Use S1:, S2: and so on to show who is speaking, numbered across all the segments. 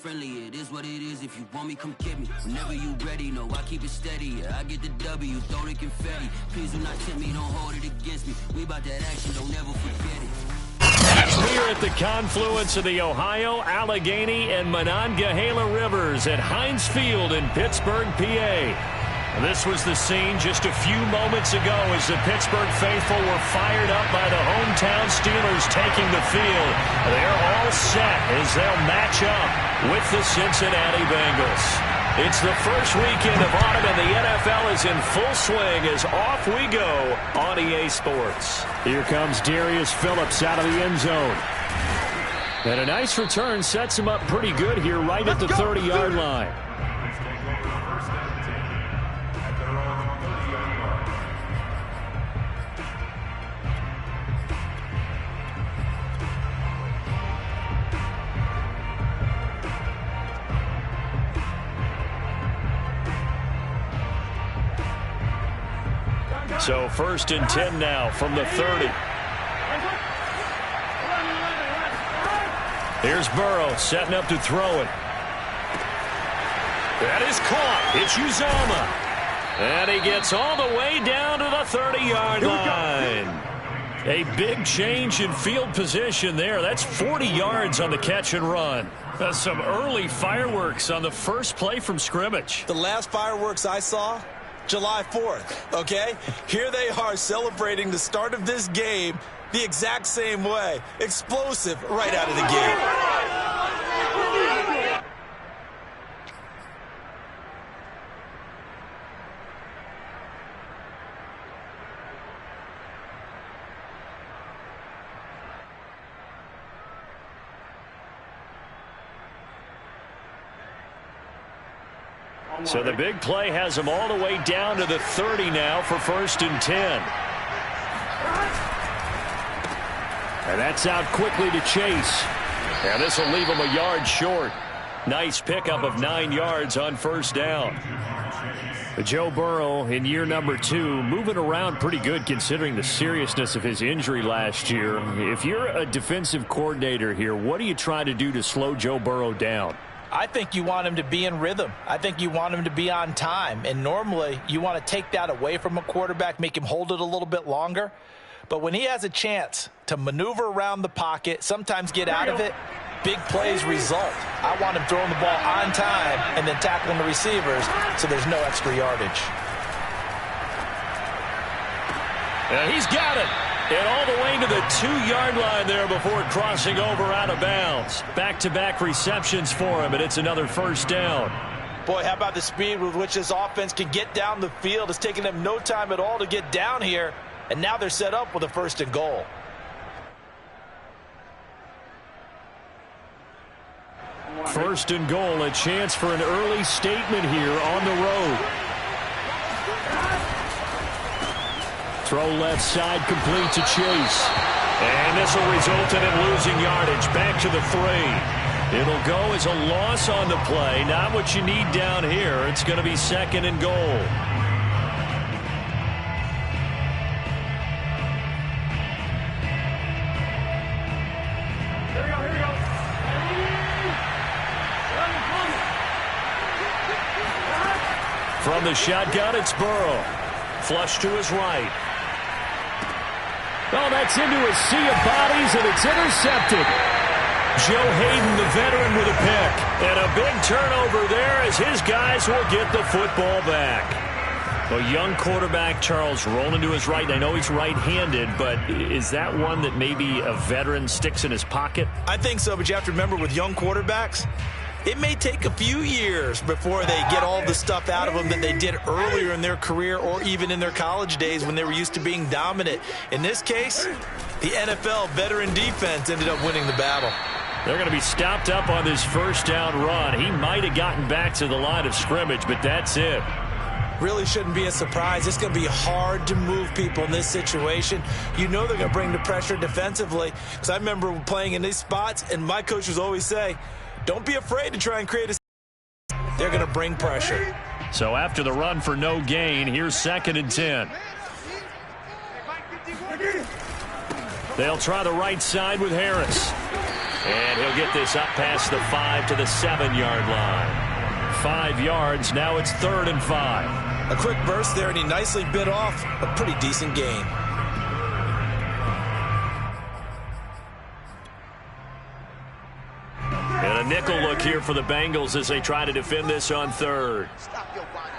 S1: friendly. It is what it is. If you want me, come get me. Whenever you ready, no, I keep it steady. Yeah, I get the W, throw the confetti. Please do not tempt me, don't hold it against me. We about that action, don't ever forget it.
S2: Here at the confluence of the Ohio, Allegheny, and Monongahela Rivers at Heinz Field in Pittsburgh, PA. This was the scene just a few moments ago as the Pittsburgh faithful were fired up by the hometown Steelers taking the field. They're all set as they'll match up with the Cincinnati Bengals. It's the first weekend of autumn, and the NFL is in full swing as off we go on EA Sports. Here comes Darius Phillips out of the end zone. And a nice return sets him up pretty good here right at the 30-yard line. So 1st and 10 now from the 30. Here's Burrow setting up to throw it. That is caught. It's Uzomah. And he gets all the way down to the 30-yard line. A big change in field position there. That's 40 yards on the catch and run. Some early fireworks on the first play from scrimmage.
S3: The last fireworks I saw, July 4th, okay? Here they are celebrating the start of this game the exact same way. Explosive right out of the gate.
S2: So the big play has them all the way down to the 30 now for 1st and 10. And that's out quickly to Chase. And this will leave him a yard short. Nice pickup of 9 yards on 1st down. Joe Burrow in year number 2, moving around pretty good considering the seriousness of his injury last year. If you're a defensive coordinator here, what do you try to do to slow Joe Burrow down?
S4: I think you want him to be in rhythm. I think you want him to be on time. And normally you want to take that away from a quarterback, make him hold it a little bit longer. But when he has a chance to maneuver around the pocket, sometimes get out of it, big plays result. I want him throwing the ball on time and then tackling the receivers so there's no extra yardage.
S2: And he's got it. And all the way to the 2-yard line there before crossing over out of bounds. Back-to-back receptions for him, and it's another 1st down.
S4: Boy, how about the speed with which this offense can get down the field? It's taken them no time at all to get down here, and now they're set up with a 1st and goal.
S2: First and goal, a chance for an early statement here on the road. Throw left side, complete to Chase. And this will result in him losing yardage. Back to the 3. It'll go as a loss on the play. Not what you need down here. It's going to be 2nd and goal. From the shotgun, it's Burrow. Flush to his right. Oh, that's into a sea of bodies, and it's intercepted. Joe Hayden, the veteran, with a pick. And a big turnover there as his guys will get the football back. A young quarterback, Charles, rolling to his right. I know he's right-handed, but is that one that maybe a veteran sticks in his pocket?
S3: I think so, but you have to remember with young quarterbacks, it may take a few years before they get all the stuff out of them that they did earlier in their career or even in their college days when they were used to being dominant. In this case, the NFL veteran defense ended up winning the battle.
S2: They're going to be stopped up on this 1st down run. He might have gotten back to the line of scrimmage, but that's it.
S3: Really shouldn't be a surprise. It's going to be hard to move people in this situation. You know they're going to bring the pressure defensively. Because I remember playing in these spots, and my coaches always say, don't be afraid to try and create a... They're going to bring pressure.
S2: So after the run for no gain, here's 2nd and 10. They'll try the right side with Harris. And he'll get this up past the 5 to the 7-yard line. 5 yards. Now it's 3rd and 5.
S3: A quick burst there, and he nicely bit off a pretty decent gain.
S2: And a nickel look here for the Bengals as they try to defend this on 3rd.
S5: Stop your body.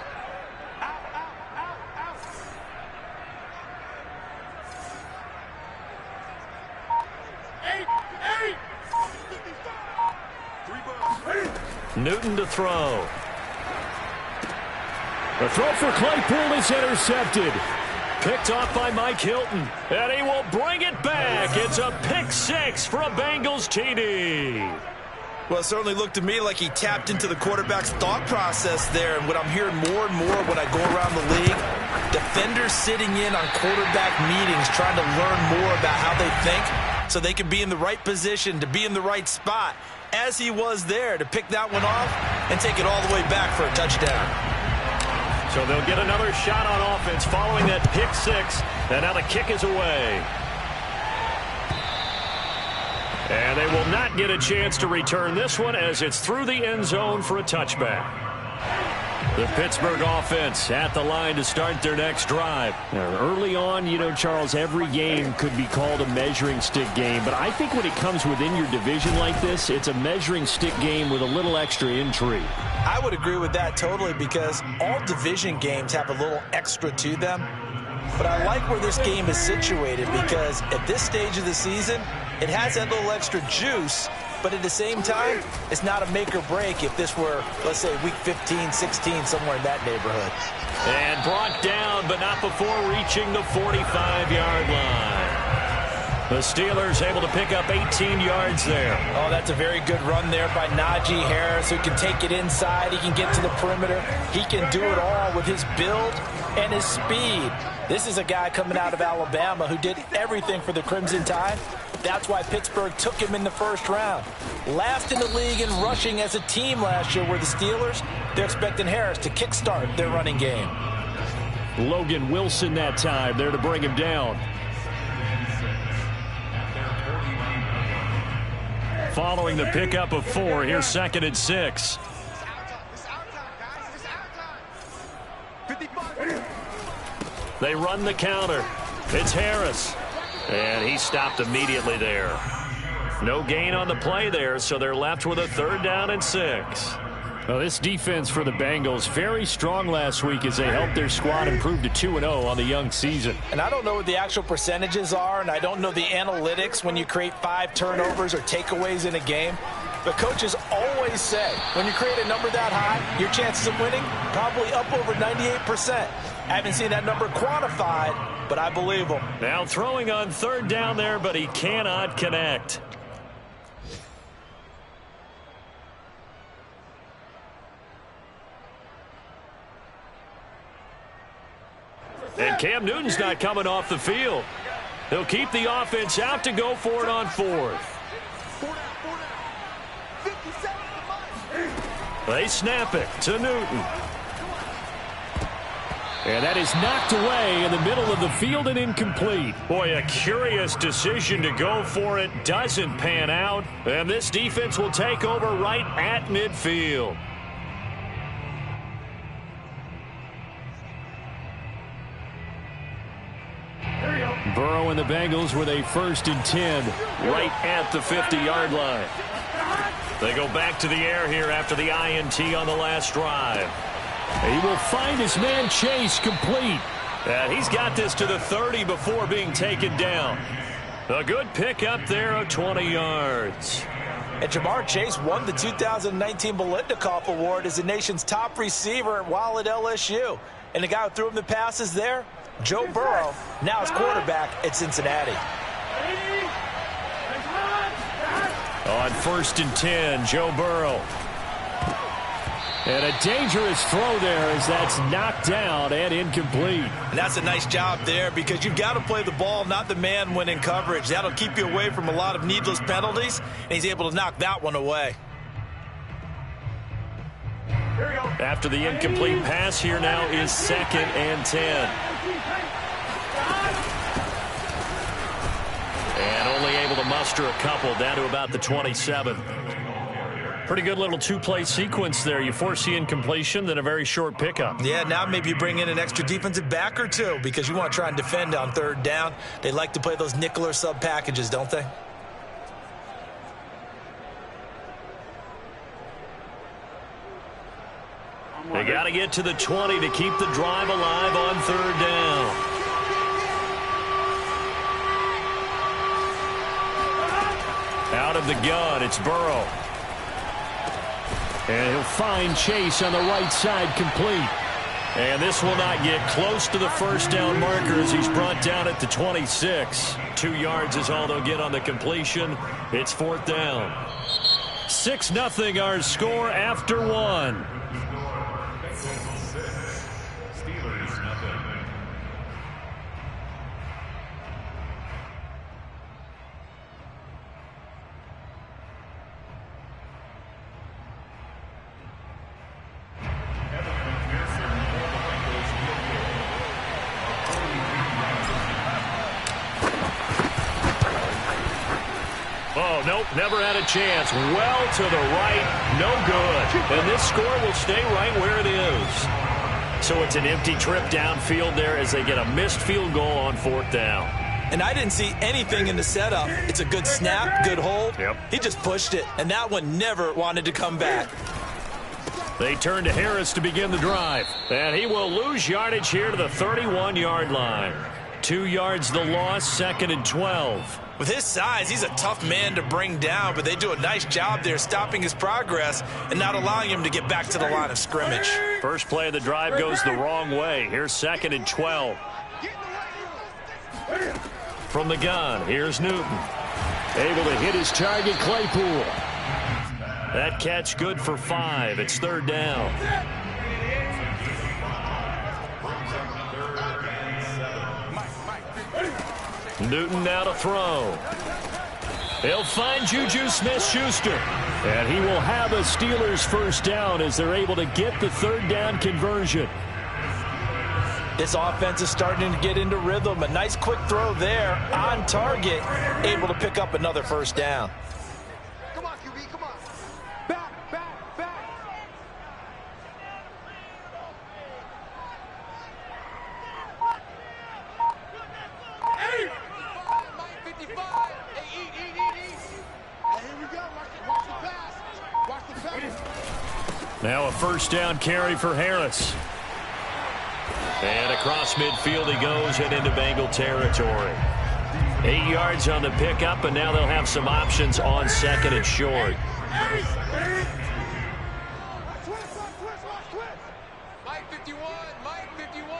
S2: Newton to throw. The throw for Claypool is intercepted. Picked off by Mike Hilton. And he will bring it back. It's a pick 6 for a Bengals TD.
S3: Well, it certainly looked to me like he tapped into the quarterback's thought process there. And what I'm hearing more and more when I go around the league, defenders sitting in on quarterback meetings trying to learn more about how they think so they can be in the right position, to be in the right spot, as he was there, to pick that one off and take it all the way back for a touchdown.
S2: So they'll get another shot on offense following that pick 6. And now the kick is away. And they will not get a chance to return this one as it's through the end zone for a touchback. The Pittsburgh offense at the line to start their next drive.
S6: Now, early on, you know, Charles, every game could be called a measuring stick game. But I think when it comes within your division like this, it's a measuring stick game with a little extra intrigue.
S4: I would agree with that totally, because all division games have a little extra to them. But I like where this game is situated, because at this stage of the season, it has that little extra juice. But at the same time, it's not a make or break if this were, let's say, week 15, 16, somewhere in that neighborhood.
S2: And brought down, but not before reaching the 45-yard line. The Steelers able to pick up 18 yards there.
S4: Oh, that's a very good run there by Najee Harris, who can take it inside. He can get to the perimeter. He can do it all with his build and his speed. This is a guy coming out of Alabama who did everything for the Crimson Tide. That's why Pittsburgh took him in the first round. Last in the league in rushing as a team last year were the Steelers. They're expecting Harris to kickstart their running game.
S6: Logan Wilson that time there to bring him down.
S2: Following the pickup of 4, here's 2nd and 6. They run the counter. It's Harris. And he stopped immediately there. No gain on the play there, so they're left with a 3rd down and 6.
S6: Well, this defense for the Bengals, very strong last week as they helped their squad improve to 2-0 on the young season.
S4: And I don't know what the actual percentages are, and I don't know the analytics when you create 5 turnovers or takeaways in a game. But coaches always say, when you create a number that high, your chances of winning probably up over 98%. I haven't seen that number quantified, but I believe him.
S2: Now throwing on 3rd down there, but he cannot connect. And Cam Newton's not coming off the field. They'll keep the offense out to go for it on 4th. They snap it to Newton.
S6: And that is knocked away in the middle of the field and incomplete.
S2: Boy, a curious decision to go for it. Doesn't pan out. And this defense will take over right at midfield.
S6: Burrow and the Bengals with a 1st and 10
S2: right at the 50-yard line. They go back to the air here after the INT on the last drive.
S6: He will find his man Chase complete.
S2: And he's got this to the 30 before being taken down. A good pickup there of 20 yards.
S4: And Jamar Chase won the 2019 Biletnikoff Award as the nation's top receiver while at LSU. And the guy who threw him the passes there, Joe Burrow, now his quarterback at Cincinnati.
S2: On 1st and 10, Joe Burrow.
S6: And a dangerous throw there as that's knocked down and incomplete.
S3: And that's a nice job there, because you've got to play the ball, not the man when in coverage. That'll keep you away from a lot of needless penalties, and he's able to knock that one away.
S2: After the incomplete pass, here now is 2nd and 10. And only able to muster a couple down to about the 27. Pretty good little two-play sequence there. You force the incompletion, then a very short pickup.
S3: Yeah, now maybe you bring in an extra defensive back or two because you want to try and defend on third down. They like to play those nickel or sub packages, don't they?
S2: They got to get to the 20 to keep the drive alive on third down. Out of the gun, it's Burrow.
S6: And he'll find Chase on the right side, complete.
S2: And this will not get close to the first down marker as he's brought down at the 26. 2 yards is all they'll get on the completion. It's fourth down. 6-0 our score after one. Oh, nope, never had a chance. Well to the right, no good. And this score will stay right where it is. So it's an empty trip downfield there as they get a missed field goal on fourth down.
S3: And I didn't see anything in the setup. It's a good snap, good hold.
S2: Yep.
S3: He just pushed it, and that one never wanted to come back.
S2: They turn to Harris to begin the drive. And he will lose yardage here to the 31-yard line. 2 yards the loss, 2nd and 12.
S3: With his size, he's a tough man to bring down, but they do a nice job there stopping his progress and not allowing him to get back to the line of scrimmage.
S2: First play of the drive goes the wrong way. Here's 2nd and 12. From the gun, here's Newton.
S6: Able to hit his target, Claypool.
S2: That catch good for 5. It's third down. Newton now to throw. He'll find Juju Smith-Schuster.
S6: And he will have a Steelers first down as they're able to get the third down conversion.
S4: This offense is starting to get into rhythm. A nice quick throw there on target, able to pick up another first down.
S5: Come on, QB, come on. Back, back, back. Hey! Mike 55. Hey, eat. Hey, here we go. Watch the pass. Watch the pass.
S2: Now a first down carry for Harris. And across midfield he goes and into Bengal territory. 8 yards on the pickup, and now they'll have some options on 2nd and short.
S5: Mike 51, Mike 51.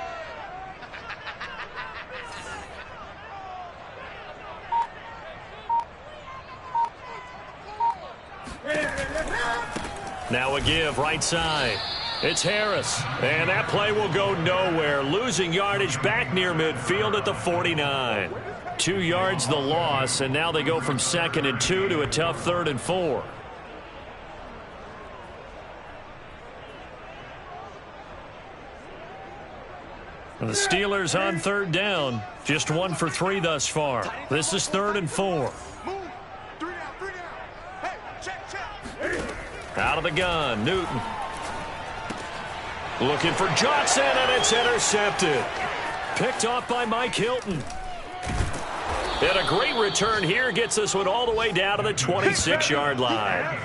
S2: Now a give right side. It's Harris, and that play will go nowhere. Losing yardage back near midfield at the 49. 2 yards the loss, and now they go from 2nd and 2 to a tough 3rd and 4. The Steelers on third down, just 1 for 3 thus far. This is 3rd and 4.
S5: Move. 3 down. Hey, check.
S2: Out of the gun, Newton. Looking for Johnson, and it's intercepted. Picked off by Mike Hilton. And a great return here gets this one all the way down to the 26-yard line.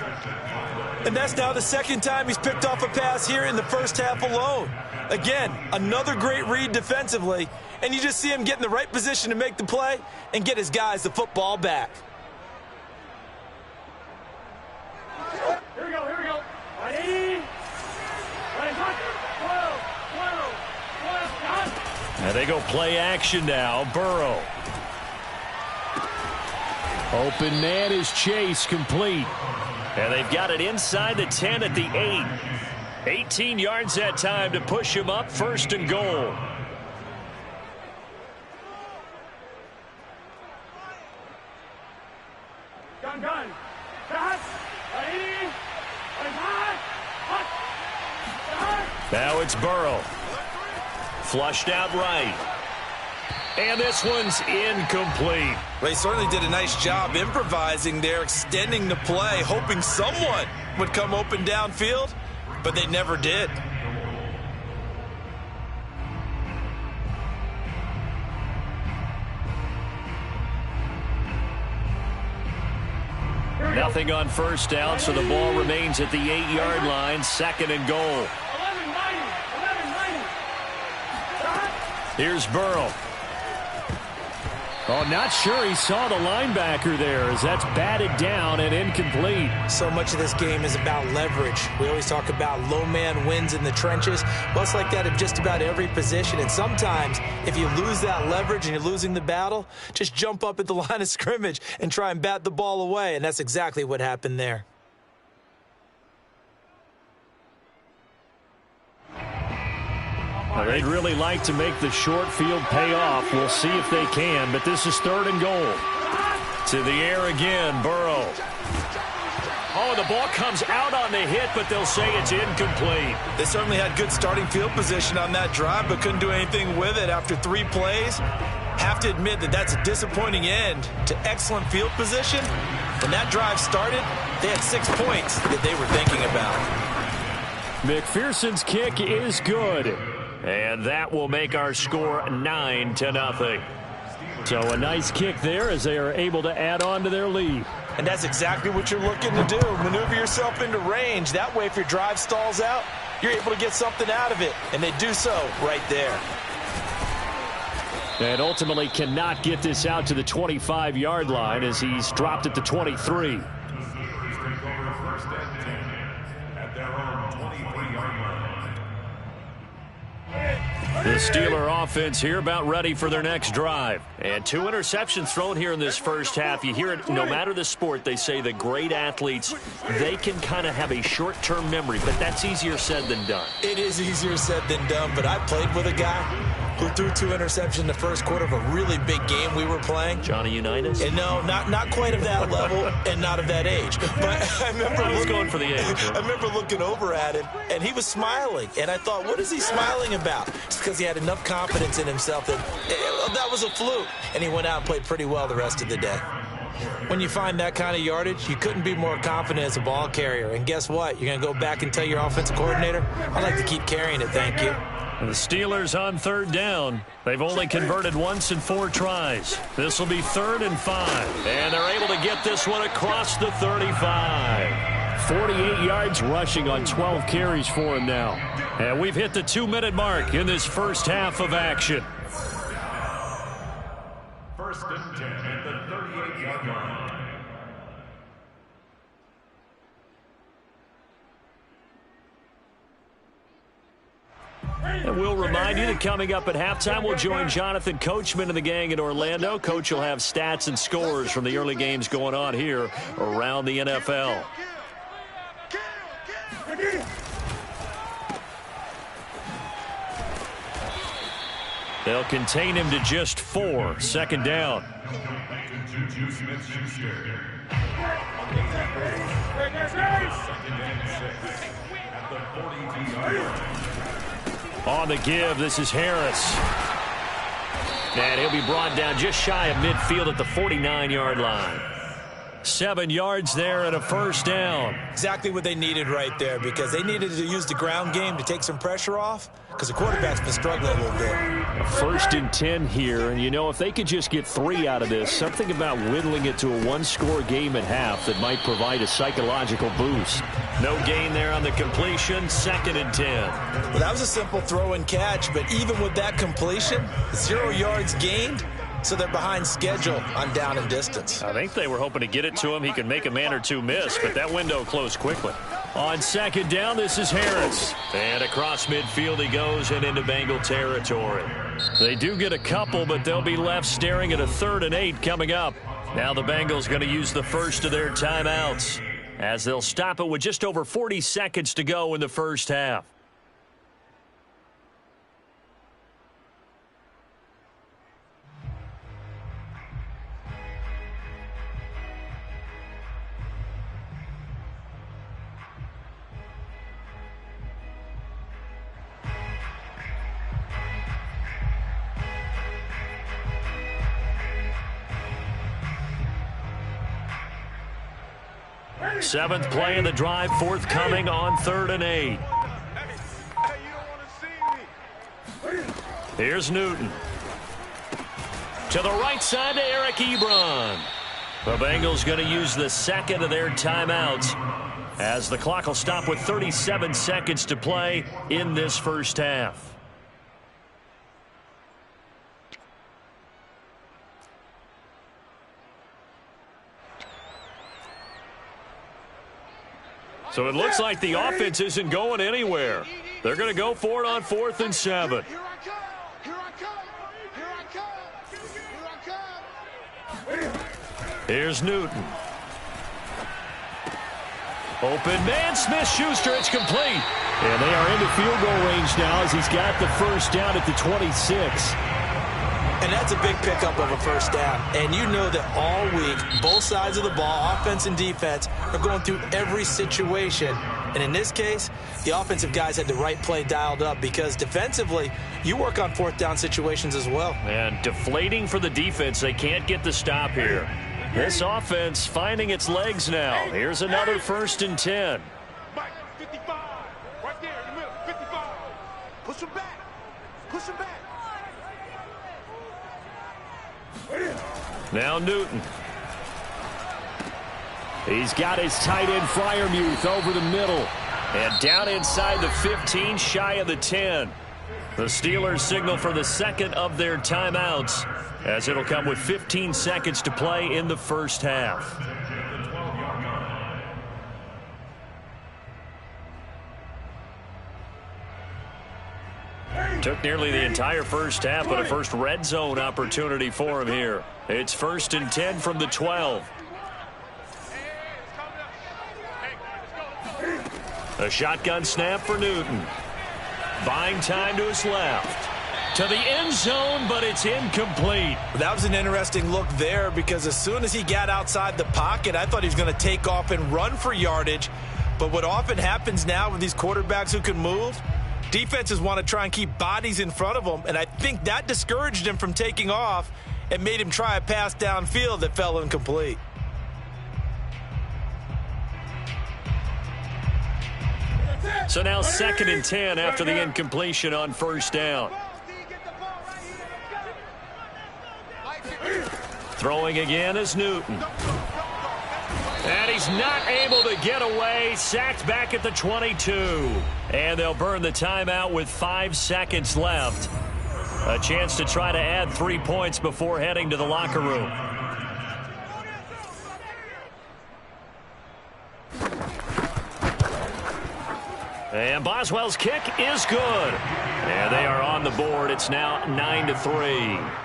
S3: And that's now the second time he's picked off a pass here in the first half alone. Again, another great read defensively, and you just see him get in the right position to make the play and get his guys the football back.
S7: Here we go. Ready?
S2: And they go play action now. Burrow.
S6: Open man is Chase, complete.
S2: And they've got it inside the 10 at the 8. 18 yards that time to push him up, 1st and goal.
S7: Gun. Pass. Ready?
S2: Now it's Burrow. Flushed out right. And this one's incomplete.
S3: Well, he certainly did a nice job improvising there, extending the play, hoping someone would come open downfield, but they never did.
S2: Nothing on first down, so the ball remains at the 8-yard line, 2nd and goal.
S7: 11-90.
S2: Here's Burrow.
S6: Oh, not sure he saw the linebacker there as that's batted down and incomplete.
S4: So much of this game is about leverage. We always talk about low man wins in the trenches. Well, it's like that in just about every position. And sometimes if you lose that leverage and you're losing the battle, just jump up at the line of scrimmage and try and bat the ball away. And that's exactly what happened there.
S6: They'd really like to make the short field pay off. We'll see if they can, but this is 3rd and goal.
S2: To the air again, Burrow. Oh, the ball comes out on the hit, but they'll say it's incomplete.
S3: They certainly had good starting field position on that drive, but couldn't do anything with it after 3 plays. Have to admit that that's a disappointing end to excellent field position. When that drive started, they had 6 points that they were thinking about.
S6: McPherson's kick is good.
S2: And that will make our score 9-0.
S6: So a nice kick there as they are able to add on to their lead.
S3: And that's exactly what you're looking to do. Maneuver yourself into range. That way, if your drive stalls out, you're able to get something out of it. And they do so right there.
S6: And ultimately cannot get this out to the 25-yard line as he's dropped at the 23.
S2: The Steeler offense here about ready for their next drive. And 2 interceptions thrown here in this first half. You hear it no matter the sport. They say the great athletes, they can kind of have a short-term memory, but that's easier said than done.
S4: It is easier said than done, but I played with a guy who threw 2 interceptions in the first quarter of a really big game we were playing.
S2: Johnny Unitas?
S4: And no, not quite of that level and not of that age. But I remember
S2: going for the age.
S4: I remember looking over at him, and he was smiling. And I thought, what is he smiling about? It's because he had enough confidence in himself that that was a fluke. And he went out and played pretty well the rest of the day. When you find that kind of yardage, you couldn't be more confident as a ball carrier. And guess what? You're going to go back and tell your offensive coordinator, I'd like to keep carrying it, thank you.
S2: The Steelers on 3rd down. They've only converted once in 4 tries. This will be 3rd and 5. And they're able to get this one across the 35.
S6: 48 yards rushing on 12 carries for him now.
S2: And we've hit the 2-minute mark in this first half of action.
S8: 1st and 10 at the 38-yard line.
S2: And we'll remind you that coming up at halftime, we'll join Jonathan Coachman and the gang in Orlando. Coach will have stats and scores from the early games going on here around the NFL. They'll contain him to just 4. 2nd down.
S8: Juju Smith-Schuster. At the 42-yard line.
S2: On the give, this is Harris. And he'll be brought down just shy of midfield at the 49-yard line. 7 yards there and a 1st down.
S4: Exactly what they needed right there, because they needed to use the ground game to take some pressure off, because the quarterback's been struggling a little bit.
S6: A 1st and 10 here, and you know, if they could just get 3 out of this, something about whittling it to a 1-score game at half that might provide a psychological boost.
S2: No gain there on the completion. 2nd and 10.
S4: Well, that was a simple throw and catch, but even with that completion, 0 yards gained, so they're behind schedule on down and distance.
S2: I think they were hoping to get it to him. He could make a man or 2 miss, but that window closed quickly. On 2nd down, this is Harris. And across midfield he goes and into Bengal territory. They do get a couple, but they'll be left staring at a 3rd and 8 coming up. Now the Bengals going to use the first of their timeouts, as they'll stop it with just over 40 seconds to go in the first half. Seventh play of the drive, forthcoming on 3rd and 8. Here's Newton. To the right side to Eric Ebron. The Bengals going to use the second of their timeouts as the clock will stop with 37 seconds to play in this first half. So it looks like the offense isn't going anywhere. They're going to go for it on 4th and 7.
S5: Here I come. Here I come. Here I come. Here I come.
S2: Here's Newton. Open man, Smith-Schuster, it's complete.
S6: And they are into field goal range now as he's got the first down at the 26.
S3: And that's a big pickup of a first down. And you know that all week, both sides of the ball, offense and defense, are going through every situation. And in this case, the offensive guys had the right play dialed up because defensively, you work on 4th down situations as well.
S2: And deflating for the defense. They can't get the stop here. This offense finding its legs now. Here's another 1st and 10.
S5: Mike, 55. Right there in the middle. 55. Push him back. Push him back.
S2: Now Newton.
S6: He's got his tight end Freiermuth over the middle.
S2: And down inside the 15, shy of the 10. The Steelers signal for the second of their timeouts as it'll come with 15 seconds to play in the first half. Took nearly the entire first half, but a first red zone opportunity for him here. It's 1st and 10 from the 12. A shotgun snap for Newton. Buying time to his left. To the end zone, but it's incomplete.
S3: That was an interesting look there because as soon as he got outside the pocket, I thought he was going to take off and run for yardage. But what often happens now with these quarterbacks who can move, defenses want to try and keep bodies in front of them, and I think that discouraged him from taking off and made him try a pass downfield that fell incomplete.
S2: So now 2nd and 10 after the incompletion on first down. Throwing again is Newton. And he's not able to get away. Sacked back at the 22. And they'll burn the timeout with 5 seconds left. A chance to try to add 3 points before heading to the locker room. And Boswell's kick is good. And they are on the board. It's now 9-3.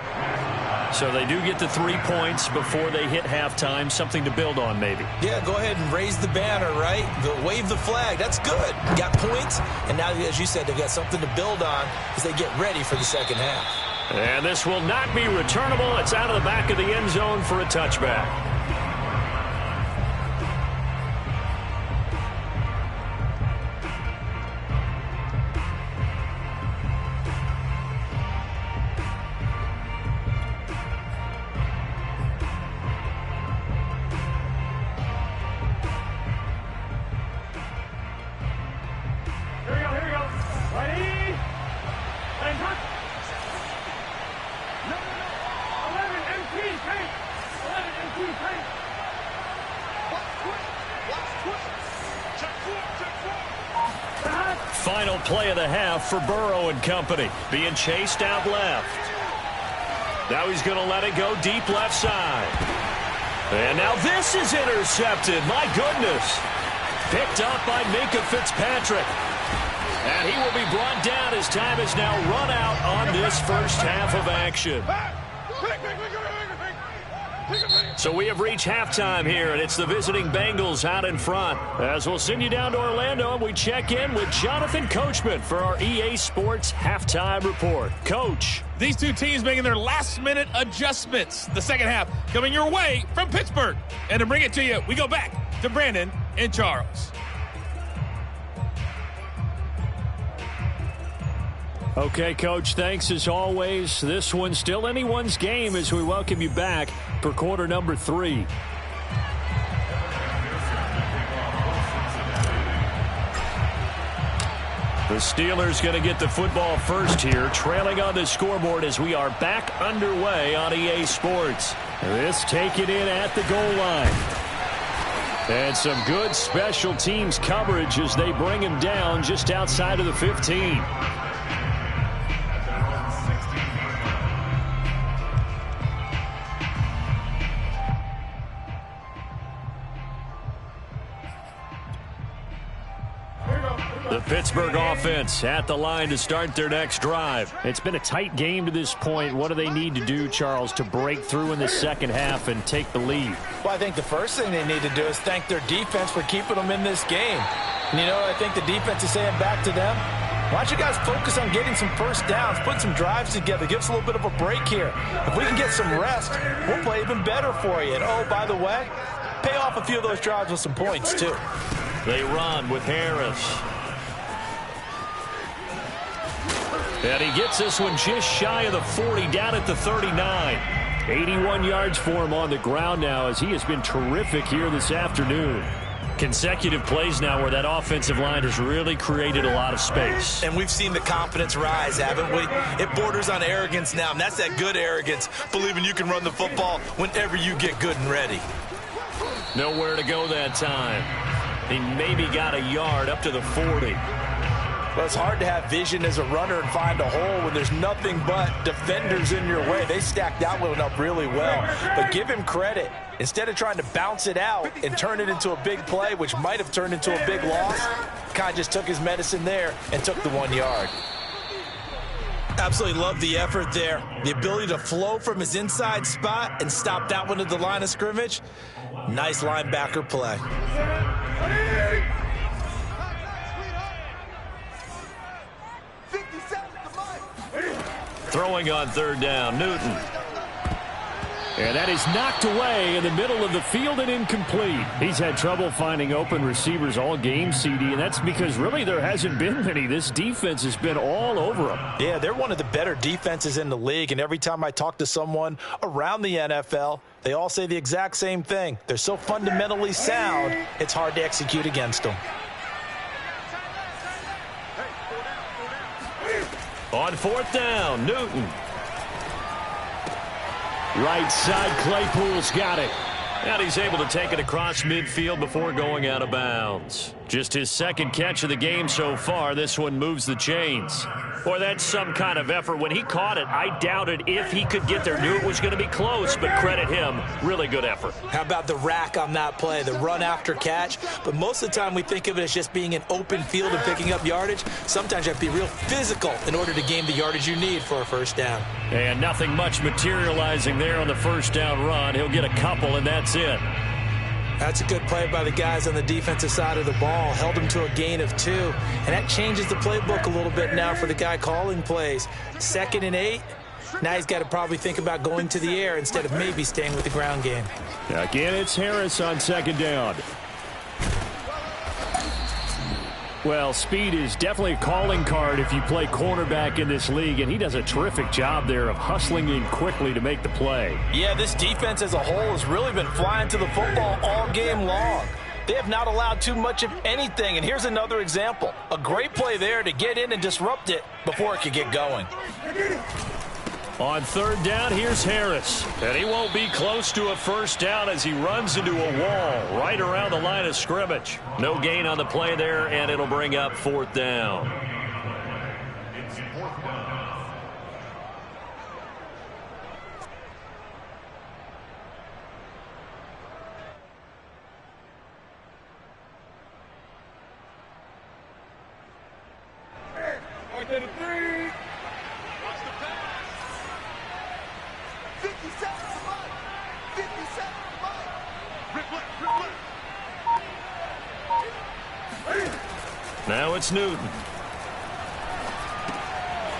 S2: So they do get the 3 points before they hit halftime. Something to build on, maybe.
S3: Yeah, go ahead and raise the banner, right? Wave the flag. That's good. Got points. And now, as you said, they've got something to build on as they get ready for the second half.
S2: And this will not be returnable. It's out of the back of the end zone for a touchback. Final play of the half for Burrow and company. Being chased out left. Now he's going to let it go deep left side. And now this is intercepted. My goodness. Picked up by Minkah Fitzpatrick. And he will be brought down as time is now run out on this first half of action. So we have reached halftime here, and it's the visiting Bengals out in front. As we'll send you down to Orlando, and we check in with Jonathan Coachman for our EA Sports Halftime Report. Coach.
S9: These two teams making their last-minute adjustments. The second half coming your way from Pittsburgh. And to bring it to you, we go back to Brandon and Charles.
S6: Okay, Coach, thanks as always. This one's still anyone's game as we welcome you back for quarter number 3.
S2: The Steelers going to get the football first here, trailing on the scoreboard as we are back underway on EA Sports. This taken in at the goal line. And some good special teams coverage as they bring him down just outside of the 15. The Pittsburgh offense at the line to start their next drive.
S6: It's been a tight game to this point. What do they need to do, Charles, to break through in the second half and take the lead?
S4: Well, I think the first thing they need to do is thank their defense for keeping them in this game. And you know, I think the defense is saying back to them, why don't you guys focus on getting some first downs, put some drives together, give us a little bit of a break here. If we can get some rest, we'll play even better for you. And oh, by the way, pay off a few of those drives with some points, too.
S2: They run with Harris. And he gets this one just shy of the 40, down at the 39. 81 yards for him on the ground now as he has been terrific here this afternoon. Consecutive plays now where that offensive line has really created a lot of space.
S3: And we've seen the confidence rise, haven't we? It borders on arrogance now, and that's that good arrogance, believing you can run the football whenever you get good and ready.
S2: Nowhere to go that time. He maybe got a yard up to the 40.
S4: Well, it's hard to have vision as a runner and find a hole when there's nothing but defenders in your way. They stacked that one up really well. But give him credit. Instead of trying to bounce it out and turn it into a big play, which might have turned into a big loss, Kai just took his medicine there and took the 1 yard.
S3: Absolutely love the effort there. The ability to flow from his inside spot and stop that one at the line of scrimmage. Nice linebacker play.
S2: Throwing on third down, Newton. And that is knocked away in the middle of the field and incomplete.
S6: He's had trouble finding open receivers all game, CD, and that's because really there hasn't been many. This defense has been all over them.
S4: Yeah, they're one of the better defenses in the league, and every time I talk to someone around the NFL, they all say the exact same thing. They're so fundamentally sound, it's hard to execute against them.
S2: On fourth down, Newton.
S6: Right side, Claypool's got it.
S2: And he's able to take it across midfield before going out of bounds. Just his second catch of the game so far. This one moves the chains. Boy, that's some kind of effort. When he caught it, I doubted if he could get there. Knew it was going to be close, but credit him. Really good effort.
S3: How about the rack on that play, the run after catch? But most of the time we think of it as just being an open field and picking up yardage. Sometimes you have to be real physical in order to gain the yardage you need for a first down.
S2: And nothing much materializing there on the first down run. He'll get a couple, and that's it.
S3: That's a good play by the guys on the defensive side of the ball. Held him to a gain of 2. And that changes the playbook a little bit now for the guy calling plays. 2nd and 8. Now he's got to probably think about going to the air instead of maybe staying with the ground game.
S6: Again, it's Harris on second down. Well, speed is definitely a calling card if you play cornerback in this league, and he does a terrific job there of hustling in quickly to make the play.
S4: Yeah, this defense as a whole has really been flying to the football all game long. They have not allowed too much of anything, and here's another example. A great play there to get in and disrupt it before it could get going.
S2: On third down, here's Harris. And he won't be close to a first down as he runs into a wall right around the line of scrimmage. No gain on the play there, and it'll bring up fourth down.
S8: It's fourth down.
S2: Now it's Newton.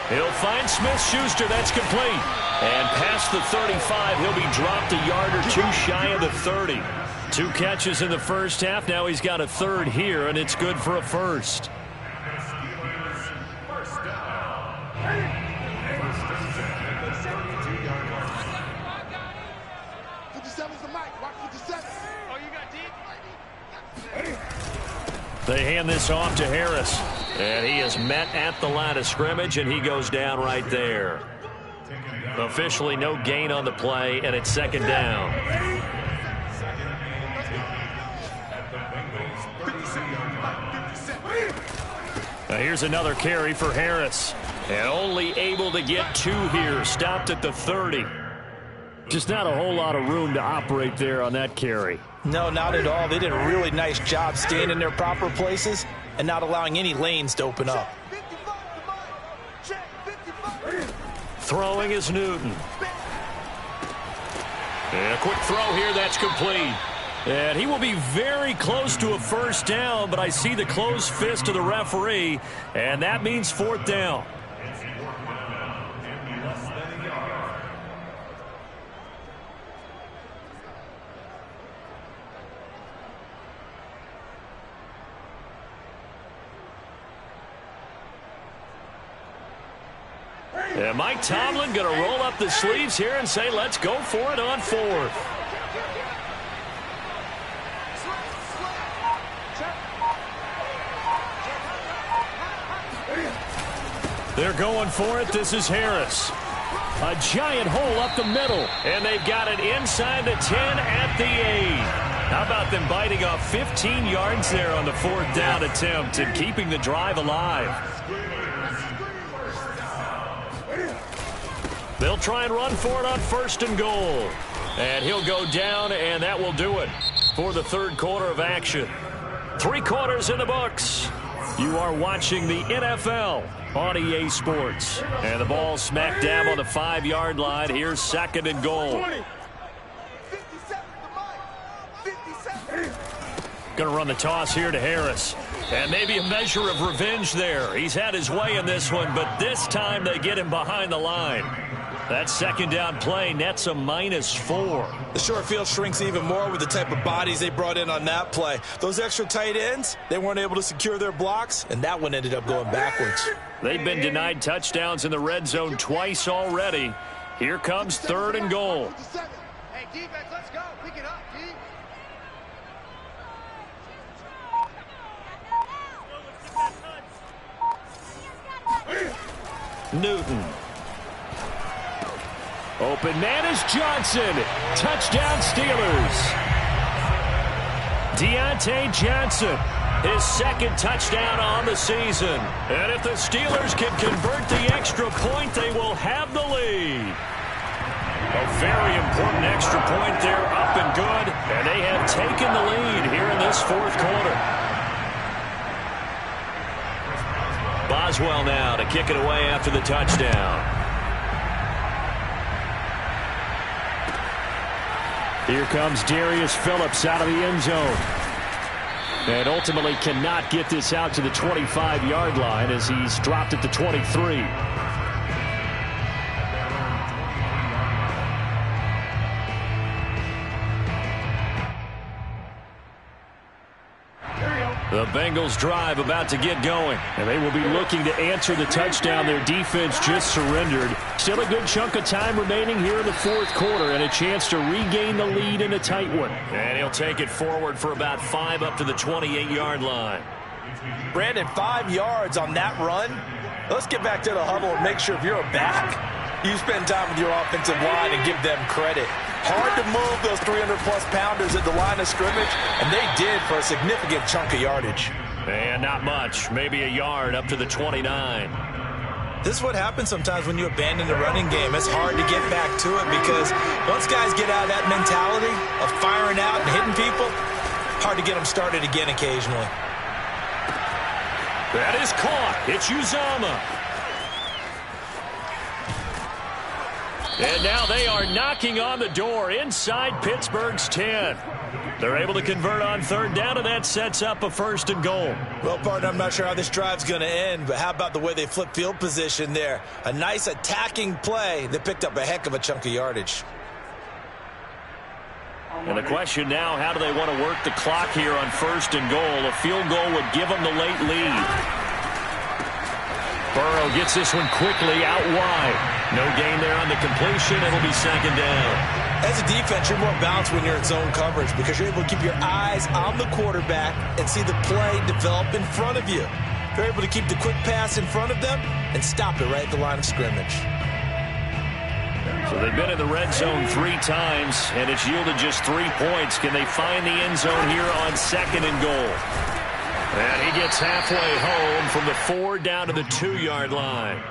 S2: He'll find Smith-Schuster. That's complete. And past the 35, he'll be dropped a yard or 2 shy of the 30. 2 catches in the first half. Now he's got a third here, and it's good for a first. They hand this off to Harris. And he is met at the line of scrimmage, and he goes down right there. Officially no gain on the play, and it's second down. Now here's another carry for Harris. And only able to get 2 here. Stopped at the 30. Just not a whole lot of room to operate there on that carry.
S4: No, not at all. They did a really nice job staying in their proper places and not allowing any lanes to open up.
S2: Throwing is Newton. And a quick throw here, that's complete. And he will be very close to a first down, but I see the closed fist of the referee, and that means 4th down. And Mike Tomlin going to roll up the sleeves here and say, let's go for it on 4th. They're going for it. This is Harris. A giant hole up the middle. And they've got it inside the 10 at the 8. How about them biting off 15 yards there on the 4th down attempt and keeping the drive alive? They'll try and run for it on 1st and goal. And he'll go down, and that will do it for the 3rd quarter of action. 3 quarters in the books. You are watching the NFL on EA Sports. And the ball smack dab on the 5-yard line. Here's 2nd and goal. Going to run the toss here to Harris. And maybe a measure of revenge there. He's had his way in this one, but this time they get him behind the line. That 2nd down play nets a -4.
S3: The short field shrinks even more with the type of bodies they brought in on that play. Those extra tight ends, they weren't able to secure their blocks, and that one ended up going backwards.
S2: They've been denied touchdowns in the red zone twice already. Here comes 3rd and goal.
S5: Hey, defense, let's go. Pick it up, D.
S2: Newton. Open man is Johnson. Touchdown Steelers. Deontay Johnson, his 2nd touchdown on the season. And if the Steelers can convert the extra point, they will have the lead. A very important extra point there, up and good. And they have taken the lead here in this 4th quarter. Boswell now to kick it away after the touchdown. Here comes Darius Phillips out of the end zone. And ultimately cannot get this out to the 25-yard line as he's dropped at the 23. The Bengals drive about to get going. And they will be looking to answer the touchdown their defense just surrendered. Still a good chunk of time remaining here in the 4th quarter and a chance to regain the lead in a tight one. And he'll take it forward for about 5 up to the 28-yard line.
S4: Brandon, 5 yards on that run. Let's get back to the huddle and make sure if you're a back, you spend time with your offensive line and give them credit. Hard to move those 300-plus pounders at the line of scrimmage, and they did for a significant chunk of yardage.
S2: And not much, maybe a yard up to the 29.
S3: This is what happens sometimes when you abandon the running game. It's hard to get back to it because once guys get out of that mentality of firing out and hitting people, hard to get them started again occasionally.
S2: That is caught. It's Uzomah. And now they are knocking on the door inside Pittsburgh's 10. They're able to convert on 3rd down, and that sets up a 1st and goal.
S3: Well, partner, I'm not sure how this drive's going to end, but how about the way they flip field position there? A nice attacking play that picked up a heck of a chunk of yardage.
S2: And the question now, how do they want to work the clock here on 1st and goal? A field goal would give them the late lead. Burrow gets this one quickly out wide. No gain there on the completion. It'll be 2nd down.
S3: As a defense, you're more balanced when you're in zone coverage because you're able to keep your eyes on the quarterback and see the play develop in front of you. They're able to keep the quick pass in front of them and stop it right at the line of scrimmage.
S2: So they've been in the red zone 3 times, and it's yielded just 3 points. Can they find the end zone here on 2nd and goal? And he gets halfway home from the 4 down to the 2-yard line.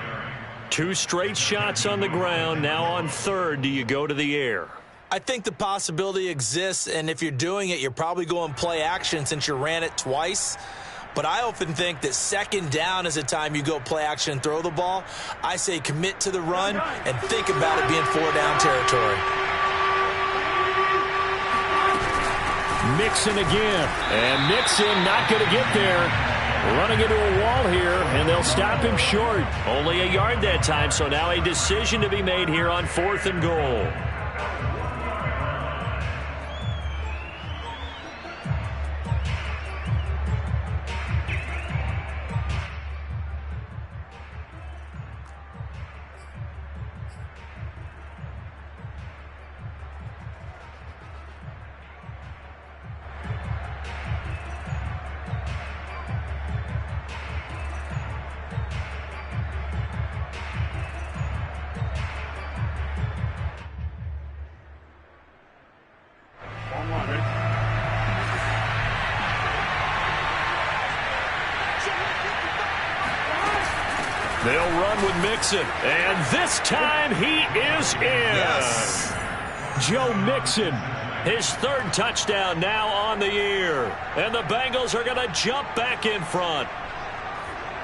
S2: 2 straight shots on the ground. Now on 3rd, do you go to the air?
S3: I think the possibility exists, and if you're doing it, you're probably going play action since you ran it twice. But I often think that 2nd down is a time you go play action and throw the ball. I say commit to the run and think about it being 4-down territory.
S6: Mixon again. And Mixon not going to get there. Running into a wall here, and they'll stop him short.
S2: Only a yard that time, so now a decision to be made here on 4th and goal. They'll run with Mixon, and this time he is in.
S3: Yes.
S6: Joe Mixon.
S2: His 3rd touchdown now on the year. And the Bengals are going to jump back in front.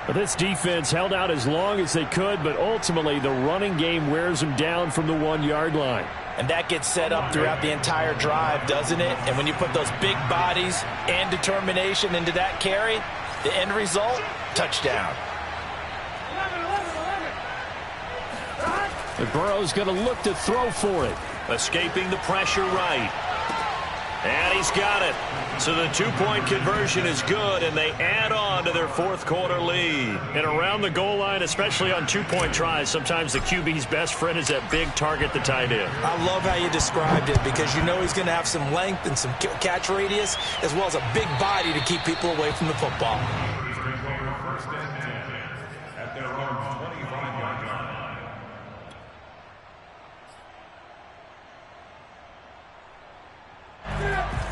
S6: Well, this defense held out as long as they could, but ultimately the running game wears them down from the 1-yard line.
S4: And that gets set up throughout the entire drive, doesn't it? And when you put those big bodies and determination into that carry, the end result, touchdown.
S6: And Burrow's going to look to throw for it.
S2: Escaping the pressure right. And he's got it. So the 2-point conversion is good, and they add on to their 4th quarter lead.
S6: And around the goal line, especially on 2-point tries, sometimes the QB's best friend is that big target, the tight end.
S3: I love how you described it because you know he's going to have some length and some catch radius as well as a big body to keep people away from the football.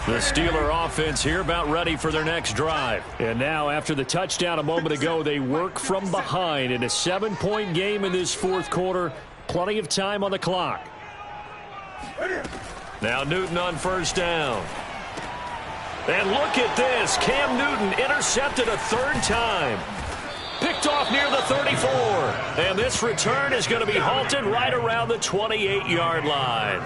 S2: The Steeler offense here about ready for their next drive.
S6: And now, after the touchdown a moment ago, they work from behind in a 7-point game in this 4th quarter. Plenty of time on the clock.
S2: Now Newton on 1st down. And look at this. Cam Newton intercepted a 3rd time. Picked off near the 34. And this return is going to be halted right around the 28-yard line.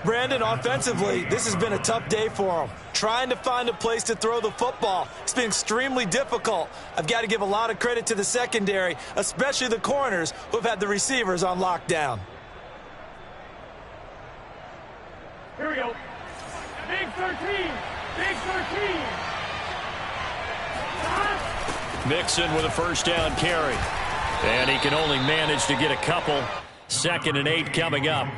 S3: Brandon, offensively, this has been a tough day for him. Trying to find a place to throw the football. It's been extremely difficult. I've got to give a lot of credit to the secondary, especially the corners who have had the receivers on lockdown.
S7: Here we go. Big 13. Big 13.
S2: Mixon with a 1st down carry. And he can only manage to get a couple. 2nd and 8 coming up.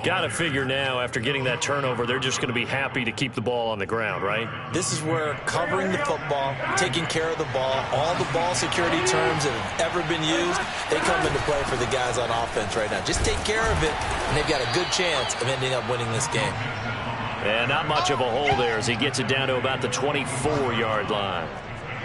S2: Got to figure now, after getting that turnover, they're just going to be happy to keep the ball on the ground, right?
S3: This is where covering the football, taking care of the ball, all the ball security terms that have ever been used, they come into play for the guys on offense right now. Just take care of it, and they've got a good chance of ending up winning this game.
S2: And not much of a hole there as he gets it down to about the 24-yard line.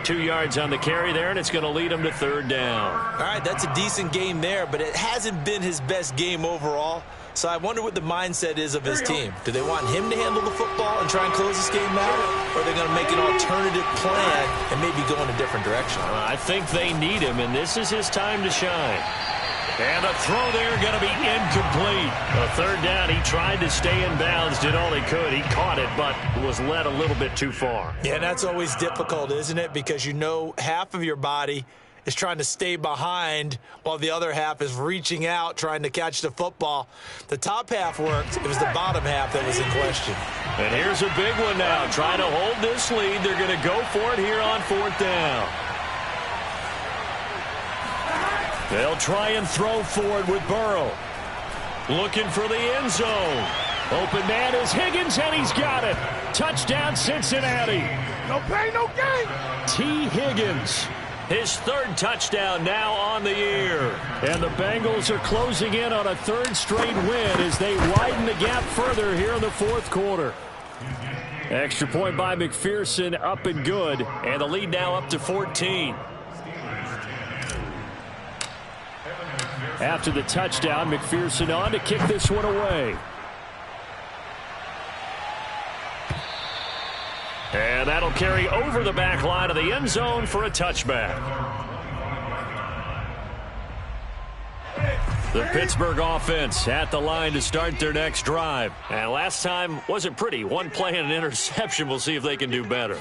S2: 2 yards on the carry there, and it's going to lead him to 3rd down.
S3: All right, that's a decent game there, but it hasn't been his best game overall. So I wonder what the mindset is of his team. Do they want him to handle the football and try and close this game out? Or are they going to make an alternative plan and maybe go in a different direction?
S2: I think they need him, and this is his time to shine. And a throw there going to be incomplete. A 3rd down, he tried to stay in bounds, did all he could. He caught it, but was led a little bit too far.
S3: Yeah, that's always difficult, isn't it? Because you know half of your body is trying to stay behind while the other half is reaching out, trying to catch the football. The top half worked. It was the bottom half that was in question.
S2: And here's a big one now. Trying to hold this lead. They're going to go for it here on 4th down. They'll try and throw forward with Burrow. Looking for the end zone.
S6: Open man is Higgins, and he's got it. Touchdown, Cincinnati.
S5: No pain, no gain.
S6: T. Higgins
S2: His third touchdown now on the year.
S6: And the Bengals are closing in on a third straight win as they widen the gap further here in the fourth quarter. Extra point by McPherson, up and good.
S2: And the lead now up to 14.
S6: After the touchdown, McPherson on to kick this one away.
S2: And that'll carry over the back line of the end zone for a touchback. The Pittsburgh offense at the line to start their next drive. And last time wasn't pretty. One play and an interception. We'll see if they can do better.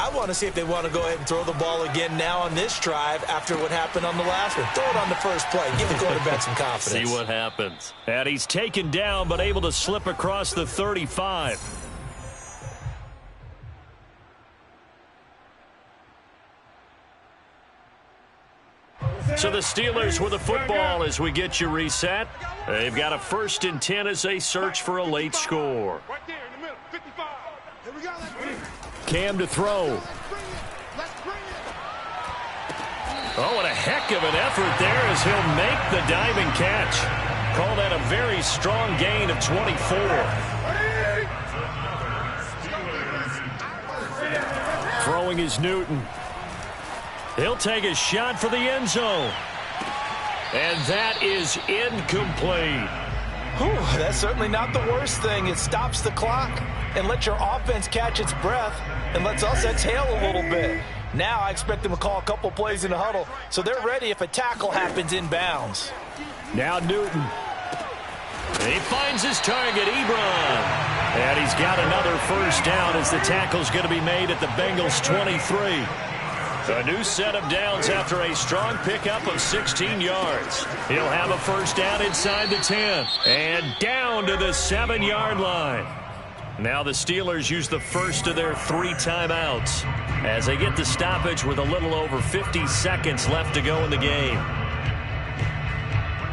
S3: I want to see if they want to go ahead and throw the ball again now on this drive after what happened on the last one. Throw it on the first play. Give the quarterback some confidence.
S2: See what happens. And he's taken down but able to slip across the 35. So the Steelers with the football as we get you reset. They've got a 1st and 10 as they search for a late score.
S5: Right there in the middle, 55. Here we go.
S6: Cam to throw.
S5: Let's bring it.
S2: Oh, and a heck of an effort there as he'll make the diving catch. Call that a very strong gain of 24.
S6: Throwing is Newton.
S2: He'll take a shot for the end zone. And that is incomplete.
S4: Whew, that's certainly not the worst thing. It stops the clock and lets your offense catch its breath and lets us exhale a little bit. Now I expect them to call a couple plays in the huddle so they're ready if a tackle happens inbounds.
S6: Now Newton.
S2: He finds his target, Ebron. And he's got another first down as the tackle's going to be made at the Bengals 23. A new set of downs after a strong pickup of 16 yards. He'll have a first down inside the 10. And down to the 7-yard line. Now the Steelers use the first of their 3 timeouts as they get the stoppage with a little over 50 seconds left to go in the game.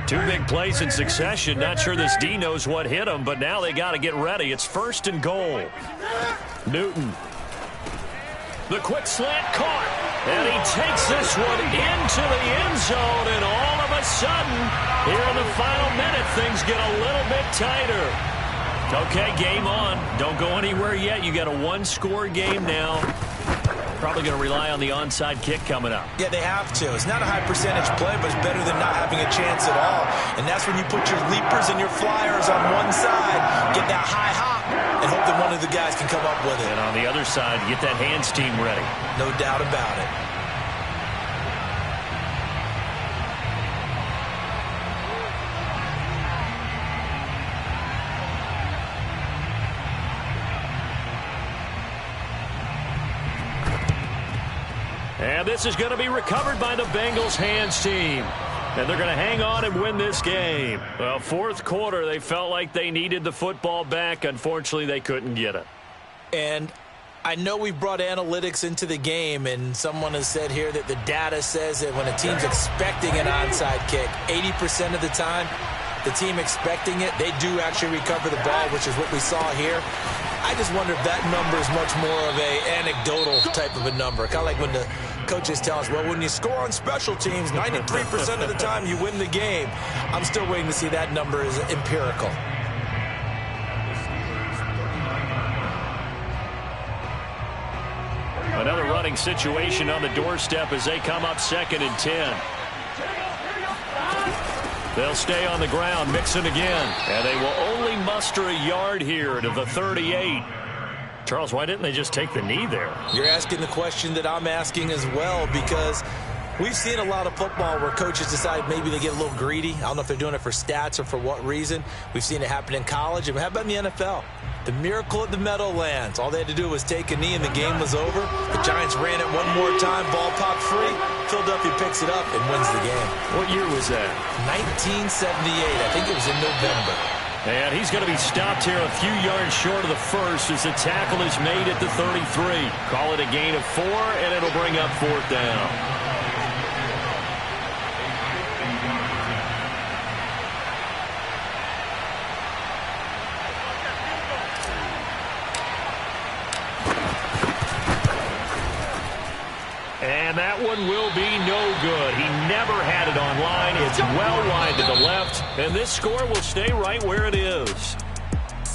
S2: 2 big plays in succession. Not sure this D knows what hit him, but now they got to get ready. It's 1st and goal. Newton. The quick slant caught. And he takes this one into the end zone. And all of a sudden, here in the final minute, things get a little bit tighter. Okay, game on. Don't go anywhere yet. You got a 1-score game now. Probably going to rely on the onside kick coming up.
S3: Yeah, they have to. It's not a high percentage play, but it's better than not having a chance at all. And that's when you put your leapers and your flyers on one side, get that high hop, and hope that one of the guys can come up with it.
S2: And on the other side, get that hands team ready.
S3: No doubt about it.
S2: And this is going to be recovered by the Bengals hands team. And they're going to hang on and win this game. Well, 4th quarter, they felt like they needed the football back. Unfortunately, they couldn't get it.
S3: And I know we brought analytics into the game, and someone has said here that the data says that when a team's expecting an onside kick, 80% of the time, the team expecting it, they do actually recover the ball, which is what we saw here. I just wonder if that number is much more of a anecdotal type of a number. Kind of like when the coaches tell us, well, when you score on special teams, 93% of the time you win the game. I'm still waiting to see that number is empirical.
S2: Another running situation on the doorstep as they come up 2nd and 10. They'll stay on the ground, Mixon again. And they will only muster a yard here to the 38. Charles, why didn't they just take the knee there?
S3: You're asking the question that I'm asking as well, because we've seen a lot of football where coaches decide maybe they get a little greedy. I don't know if they're doing it for stats or for what reason. We've seen it happen in college. And how about in the NFL? The miracle at the Meadowlands. All they had to do was take a knee and the game was over. The Giants ran it one more time. Ball popped free. Philadelphia picks it up and wins the game.
S2: What year was that?
S3: 1978. I think it was in November.
S2: And he's going to be stopped here a few yards short of the first as the tackle is made at the 33. Call it a gain of 4, and it'll bring up 4th down. And that
S6: one will be no good. He never had it on line. It's well wide to the left, and this score will stay right where it is.